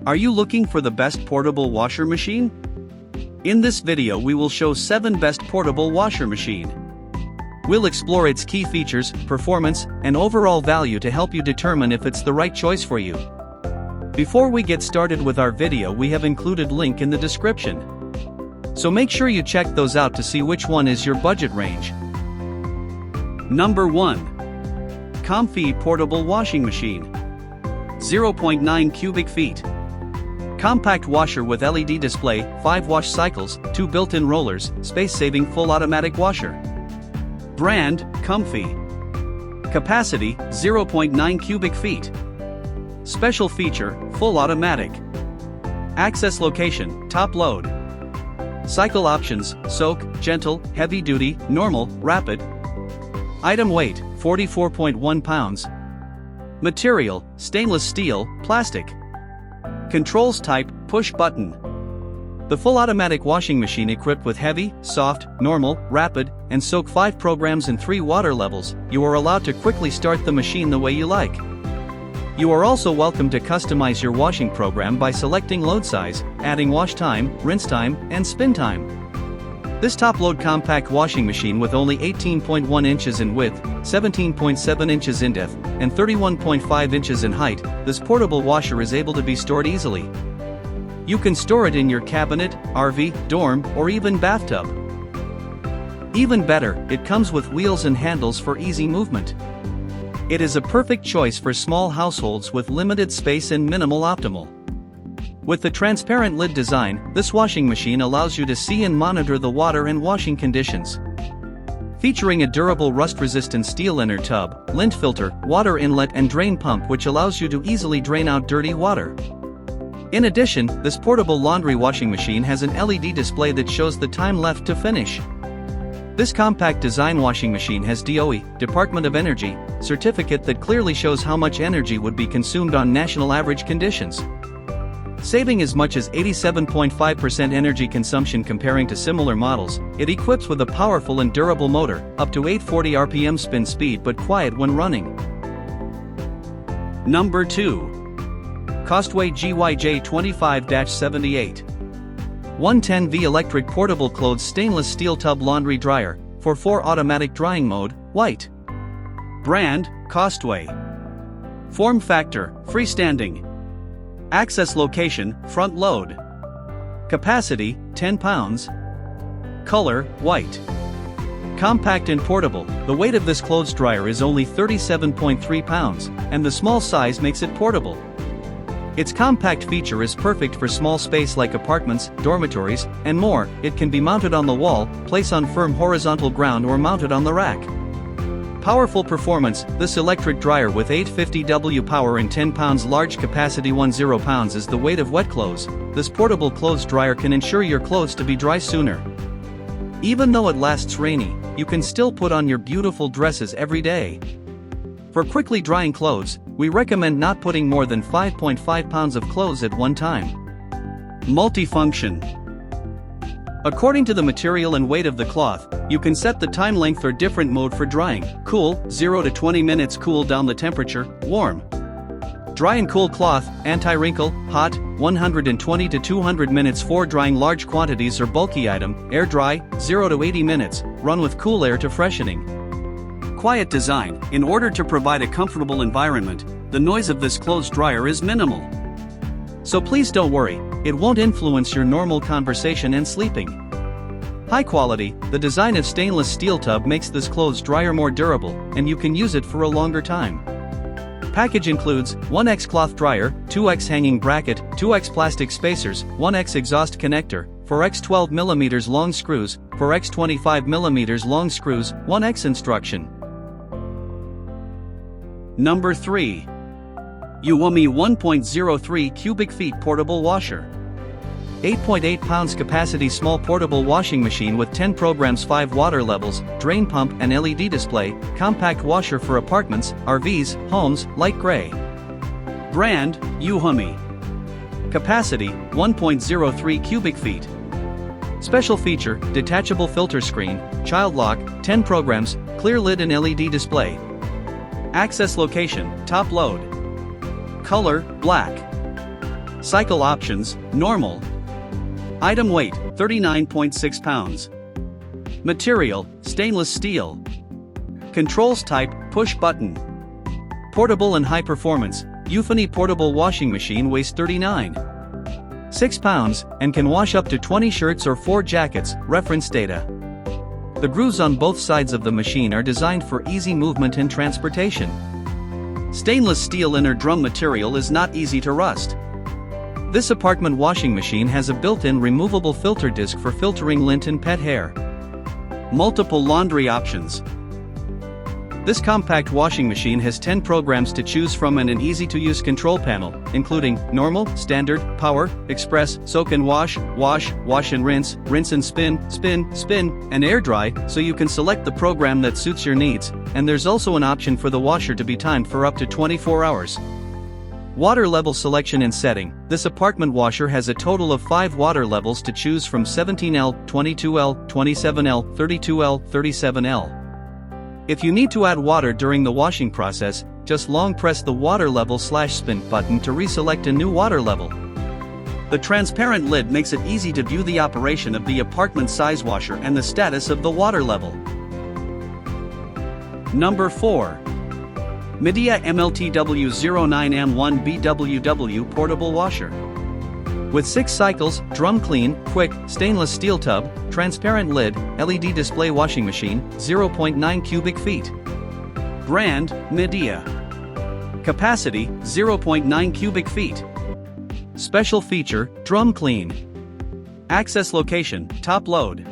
Are you looking for the best portable washer machine? In this video we will show 7 best portable washer machine. We'll explore its key features, performance, and overall value to help you determine if it's the right choice for you. Before we get started with our video, we have included link in the description. So make sure you check those out to see which one is your budget range. Number 1. Comfee Portable Washing Machine. 0.9 cubic feet. Compact washer with LED display, 5 wash cycles, 2 built-in rollers, space-saving full automatic washer. Brand, Comfee. Capacity, 0.9 cubic feet. Special feature, full automatic. Access location, top load. Cycle options, soak, gentle, heavy duty, normal, rapid. Item weight, 44.1 pounds. Material, stainless steel, plastic. Controls type, push button. The full automatic washing machine equipped with heavy, soft, normal, rapid, and soak 5 programs and 3 water levels. You are allowed to quickly start the machine the way you like. You are also welcome to customize your washing program by selecting load size, adding wash time, rinse time, and spin time. This top-load compact washing machine with only 18.1 inches in width, 17.7 inches in depth, and 31.5 inches in height, this portable washer is able to be stored easily. You can store it in your cabinet, RV, dorm, or even bathtub. Even better, it comes with wheels and handles for easy movement. It is a perfect choice for small households with limited space and minimal optimal. With the transparent lid design, this washing machine allows you to see and monitor the water and washing conditions. Featuring a durable rust-resistant steel inner tub, lint filter, water inlet and drain pump which allows you to easily drain out dirty water. In addition, this portable laundry washing machine has an LED display that shows the time left to finish. This compact design washing machine has DOE, Department of Energy, certificate that clearly shows how much energy would be consumed on national average conditions. Saving as much as 87.5% energy consumption comparing to similar models, it equips with a powerful and durable motor, up to 840 RPM spin speed but quiet when running. Number 2. Costway GYJ25-78. 110V electric portable clothes stainless steel tub laundry dryer, for 4 automatic drying mode, white. Brand, Costway. Form factor, freestanding. Access location, front load. Capacity, 10 pounds. Color, white. Compact and portable, the weight of this clothes dryer is only 37.3 pounds, and the small size makes it portable. Its compact feature is perfect for small space like apartments, dormitories, and more. It can be mounted on the wall, placed on firm horizontal ground or mounted on the rack. Powerful performance, this electric dryer with 850W power and 10 pounds large capacity 10 pounds is the weight of wet clothes. This portable clothes dryer can ensure your clothes to be dry sooner. Even though it lasts rainy, you can still put on your beautiful dresses every day. For quickly drying clothes, we recommend not putting more than 5.5 pounds of clothes at one time. Multifunction. According to the material and weight of the cloth, you can set the time length or different mode for drying: cool, 0 to 20 minutes, cool down the temperature, warm. Dry and cool cloth, anti-wrinkle, hot, 120 to 200 minutes for drying large quantities or bulky item, air dry, 0 to 80 minutes, run with cool air to freshening. Quiet design, in order to provide a comfortable environment, the noise of this clothes dryer is minimal. So please don't worry, it won't influence your normal conversation and sleeping. High quality, the design of stainless steel tub makes this clothes dryer more durable, and you can use it for a longer time. Package includes 1X cloth dryer, 2X hanging bracket, 2X plastic spacers, 1X exhaust connector, 4X 12mm long screws, 4X 25mm long screws, 1X instruction. Number 3. Euhomy 1.03 cubic feet portable washer. 8.8 pounds capacity small portable washing machine with 10 programs, 5 water levels, drain pump and LED display, compact washer for apartments, RVs, homes, light gray. Brand, Euhomy. Capacity, 1.03 cubic feet. Special feature, detachable filter screen, child lock, 10 programs, clear lid and LED display. Access location, top load. Color, black. Cycle options, normal. Item weight, 39.6 pounds. Material, stainless steel. Controls type, push button. Portable and high performance, Euhomy portable washing machine weighs 39.6 pounds, and can wash up to 20 shirts or 4 jackets, reference data. The grooves on both sides of the machine are designed for easy movement and transportation. Stainless steel inner drum material is not easy to rust. This apartment washing machine has a built-in removable filter disc for filtering lint and pet hair. Multiple laundry options. This compact washing machine has 10 programs to choose from and an easy-to-use control panel, including normal, standard, power, express, soak and wash, wash, wash and rinse, rinse and spin, spin, spin, and air dry, so you can select the program that suits your needs, and there's also an option for the washer to be timed for up to 24 hours. Water level selection and setting. This apartment washer has a total of 5 water levels to choose from: 17L, 22L, 27L, 32L, 37L. If you need to add water during the washing process, just long press the water level/spin button to reselect a new water level. The transparent lid makes it easy to view the operation of the apartment size washer and the status of the water level. Number 4. Midea MLTW09M1BWW Portable Washer. With 6 cycles, drum clean, quick, stainless steel tub, transparent lid, LED display washing machine, 0.9 cubic feet. Brand, Midea. Capacity, 0.9 cubic feet. Special feature, drum clean. Access location, top load.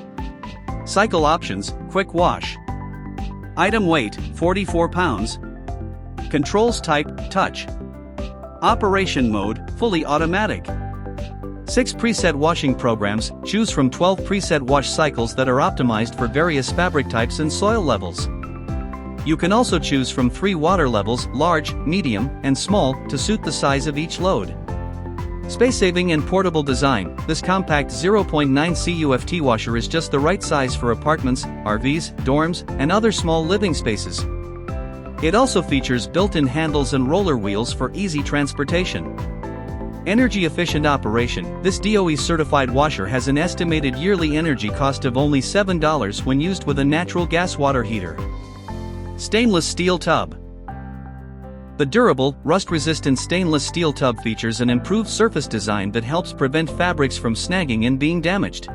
Cycle options, quick wash. Item weight, 44 pounds. Controls type, touch. Operation mode, fully automatic. 6 preset washing programs, choose from 12 preset wash cycles that are optimized for various fabric types and soil levels. You can also choose from 3 water levels, large, medium, and small, to suit the size of each load. Space-saving and portable design. This compact 0.9 CUFT washer is just the right size for apartments, RVs, dorms, and other small living spaces. It also features built-in handles and roller wheels for easy transportation. Energy-efficient operation. This DOE-certified washer has an estimated yearly energy cost of only $7 when used with a natural gas water heater. Stainless steel tub. The durable, rust-resistant stainless steel tub features an improved surface design that helps prevent fabrics from snagging and being damaged.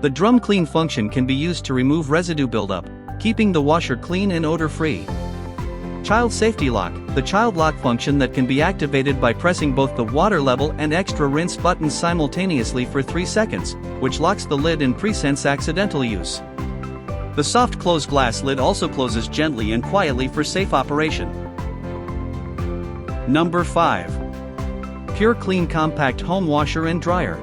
The drum clean function can be used to remove residue buildup, keeping the washer clean and odor-free. Child safety lock. The child lock function that can be activated by pressing both the water level and extra rinse buttons simultaneously for 3 seconds, which locks the lid and prevents accidental use. The soft close glass lid also closes gently and quietly for safe operation. Number 5. Pure Clean Compact Home Washer and Dryer.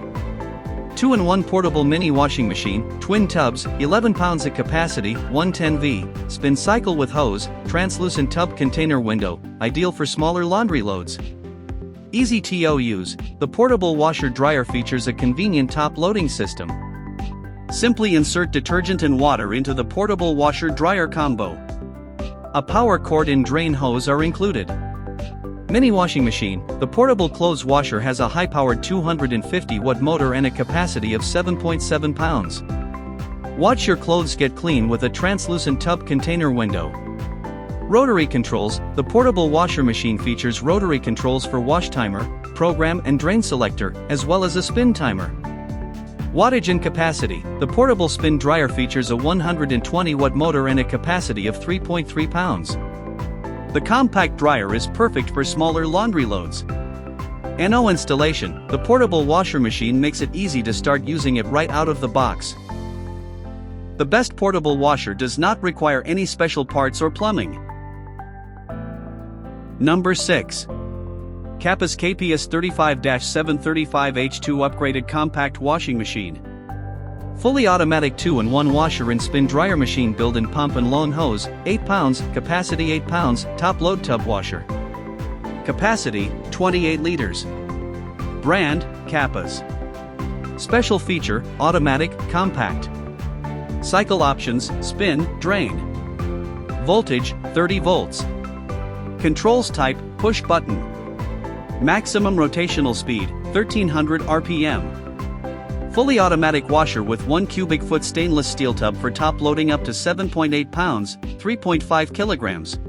2-in-1 portable mini washing machine, twin tubs, 11 pounds at capacity, 110V, spin cycle with hose, translucent tub container window, ideal for smaller laundry loads. Easy to use. The portable washer dryer features a convenient top loading system. Simply insert detergent and water into the portable washer dryer combo. A power cord and drain hose are included. Mini washing machine. The portable clothes washer has a high-powered 250-watt motor and a capacity of 7.7 pounds. Watch your clothes get clean with a translucent tub container window. Rotary controls. The portable washer machine features rotary controls for wash timer, program and drain selector, as well as a spin timer. Wattage and capacity. The portable spin dryer features a 120-watt motor and a capacity of 3.3 pounds. The compact dryer is perfect for smaller laundry loads. NO installation. The portable washer machine makes it easy to start using it right out of the box. The best portable washer does not require any special parts or plumbing. Number 6. Kapas KPS 35-735H2 Upgraded Compact Washing Machine. Fully automatic 2-in-1 washer and spin dryer machine built-in pump and lawn hose, 8 pounds, capacity 8 pounds, top load tub washer. Capacity, 28 liters. Brand, Kapas. Special feature, automatic, compact. Cycle options, spin, drain. Voltage, 30 volts. Controls type, push button. Maximum rotational speed, 1300 RPM. Fully automatic washer with 1 cubic foot stainless steel tub for top loading up to 7.8 pounds, 3.5 kilograms.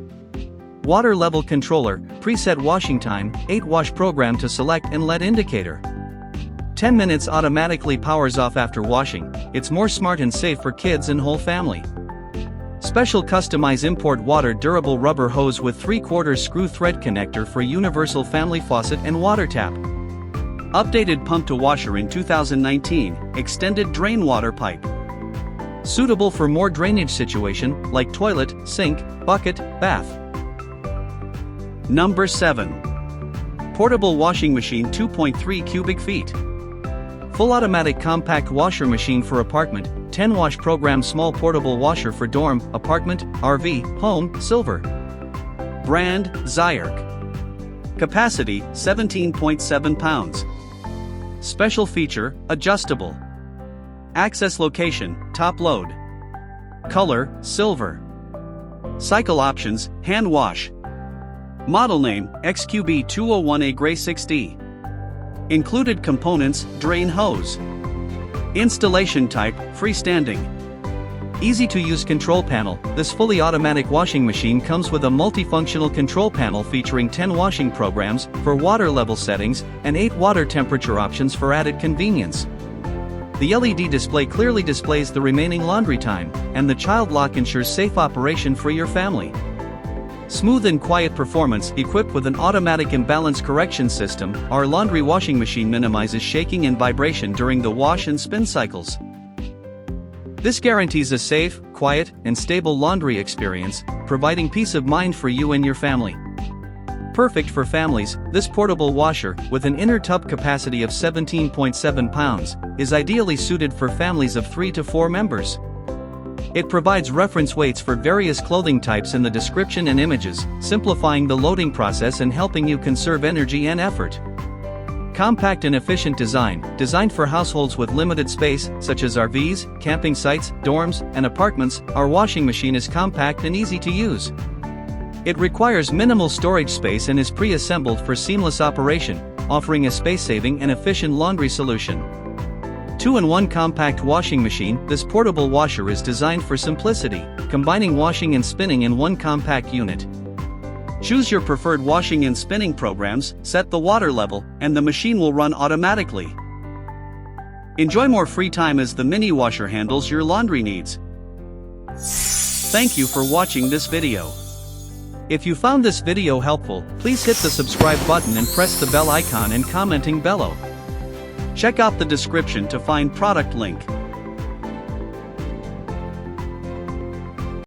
Water level controller, preset washing time, 8 wash program to select and LED indicator. 10 minutes automatically powers off after washing. It's more smart and safe for kids and whole family. Special customize import water durable rubber hose with 3/4 screw thread connector for universal family faucet and water tap. Updated pump to washer in 2019, extended drain water pipe. Suitable for more drainage situation, like toilet, sink, bucket, bath. Number 7. Portable washing machine 2.3 cubic feet. Full automatic compact washer machine for apartment, 10 wash program small portable washer for dorm, apartment, RV, home, silver. Brand, Zyerk. Capacity, 17.7 pounds. Special feature, adjustable. Access location, top load. Color, silver. Cycle options, hand wash. Model name, XQB201A Gray 6D. Included components, drain hose. Installation type, freestanding. Easy to use control panel. This fully automatic washing machine comes with a multifunctional control panel featuring 10 washing programs for water level settings and 8 water temperature options for added convenience. The LED display clearly displays the remaining laundry time, and the child lock ensures safe operation for your family. Smooth and quiet performance. Equipped with an automatic imbalance correction system, our laundry washing machine minimizes shaking and vibration during the wash and spin cycles. This guarantees a safe, quiet, and stable laundry experience, providing peace of mind for you and your family. Perfect for families, this portable washer, with an inner tub capacity of 17.7 pounds, is ideally suited for families of 3 to 4 members. It provides reference weights for various clothing types in the description and images, simplifying the loading process and helping you conserve energy and effort. Compact and efficient design, designed for households with limited space, such as RVs, camping sites, dorms, and apartments. Our washing machine is compact and easy to use. It requires minimal storage space and is pre-assembled for seamless operation, offering a space-saving and efficient laundry solution. 2-in-1 compact washing machine. This portable washer is designed for simplicity, combining washing and spinning in one compact unit. Choose your preferred washing and spinning programs, set the water level, and the machine will run automatically. Enjoy more free time as the mini washer handles your laundry needs. Thank you for watching this video. If you found this video helpful, please hit the subscribe button and press the bell icon and commenting below. Check out the description to find product link.